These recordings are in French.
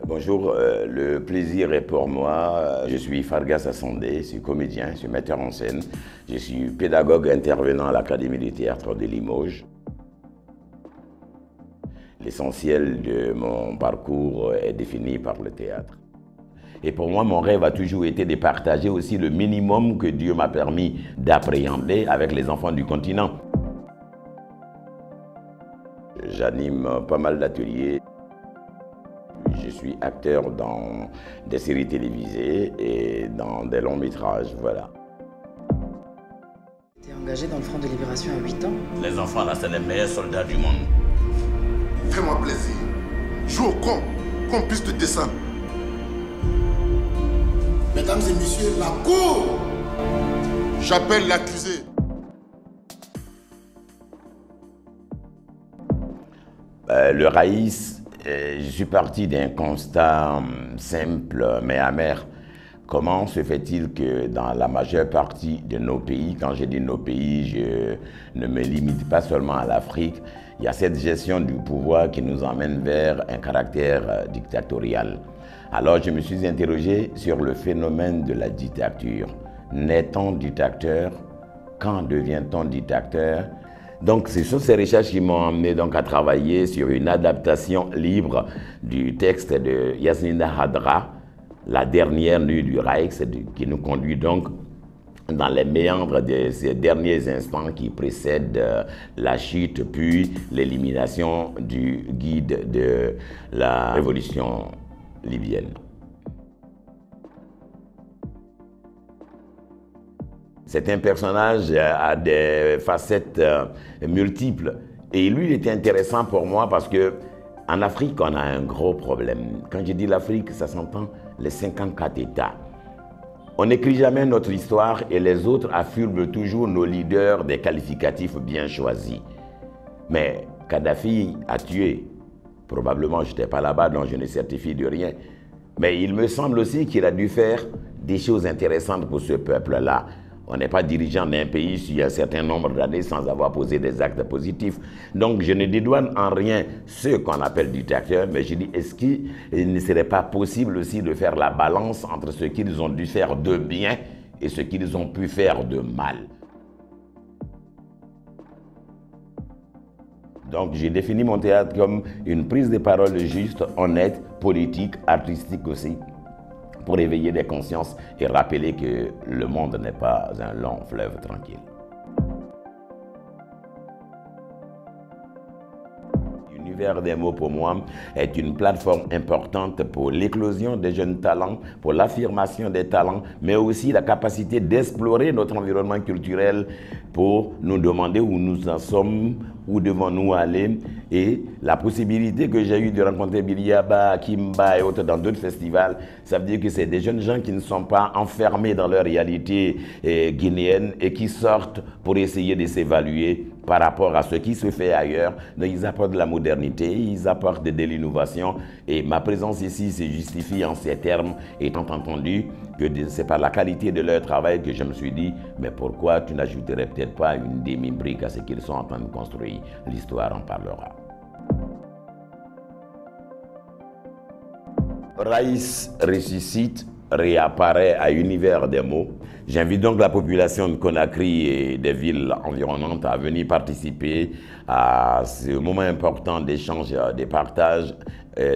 Bonjour, le plaisir est pour moi. Je suis Fargas Assandé, je suis comédien, je suis metteur en scène. Je suis pédagogue intervenant à l'Académie du théâtre de Limoges. L'essentiel de mon parcours est défini par le théâtre. Et pour moi, mon rêve a toujours été de partager aussi le minimum que Dieu m'a permis d'appréhender avec les enfants du continent. J'anime pas mal d'ateliers. Je suis acteur dans des séries télévisées et dans des longs métrages, voilà. Tu es engagé dans le Front de Libération à 8 ans. Les enfants, là, c'est les meilleurs soldats du monde. Fais-moi plaisir. Joue au con, qu'on puisse te descendre. Mesdames et messieurs, la cour. J'appelle l'accusé. Le Raïs, je suis parti d'un constat simple mais amer. Comment se fait-il que dans la majeure partie de nos pays, quand je dis nos pays, je ne me limite pas seulement à l'Afrique, il y a cette gestion du pouvoir qui nous emmène vers un caractère dictatorial. Alors je me suis interrogé sur le phénomène de la dictature. Naît-on dictateur? Quand devient-on dictateur? Donc, ce sont ces recherches qui m'ont amené donc à travailler sur une adaptation libre du texte de Yasmina Hadra, La dernière nuit du Reich, qui nous conduit donc dans les méandres de ces derniers instants qui précèdent la chute puis l'élimination du guide de la révolution libyenne. C'est un personnage à des facettes multiples. Et lui, il était intéressant pour moi parce qu'en Afrique, on a un gros problème. Quand je dis l'Afrique, ça s'entend les 54 États. On n'écrit jamais notre histoire et les autres affirment toujours nos leaders des qualificatifs bien choisis. Mais Kadhafi a tué. Probablement, je n'étais pas là-bas, donc je ne certifie de rien. Mais il me semble aussi qu'il a dû faire des choses intéressantes pour ce peuple-là. On n'est pas dirigeant d'un pays sur un certain nombre d'années sans avoir posé des actes positifs. Donc je ne dédouane en rien ceux qu'on appelle dictateurs, mais je dis, est-ce qu'il ne serait pas possible aussi de faire la balance entre ce qu'ils ont dû faire de bien et ce qu'ils ont pu faire de mal? Donc j'ai défini mon théâtre comme une prise de parole juste, honnête, politique, artistique aussi, pour éveiller des consciences et rappeler que le monde n'est pas un long fleuve tranquille. L'univers des mots, pour moi, est une plateforme importante pour l'éclosion des jeunes talents, pour l'affirmation des talents, mais aussi la capacité d'explorer notre environnement culturel pour nous demander où nous en sommes, où devons-nous aller, et la possibilité que j'ai eue de rencontrer Biliaba, Kimba et autres dans d'autres festivals, ça veut dire que c'est des jeunes gens qui ne sont pas enfermés dans leur réalité guinéenne et qui sortent pour essayer de s'évaluer par rapport à ce qui se fait ailleurs. Donc ils apportent de la modernité, ils apportent de l'innovation, et ma présence ici se justifie en ces termes, étant entendu que c'est par la qualité de leur travail que je me suis dit, mais pourquoi tu n'ajouterais peut-être pas une demi-brique à ce qu'ils sont en train de construire? L'histoire en parlera. Raïs ressuscite, réapparaît à Univers des mots. J'invite donc la population de Conakry et des villes environnantes à venir participer à ce moment important d'échange, de partage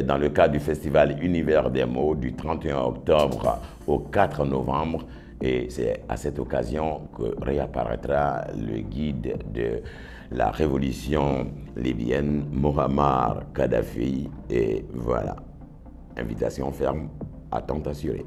dans le cadre du festival Univers des mots du 31 octobre au 4 novembre. Et c'est à cette occasion que réapparaîtra le guide de la révolution libyenne, Mohamed Kadhafi. Et voilà, invitation ferme, attente assurée.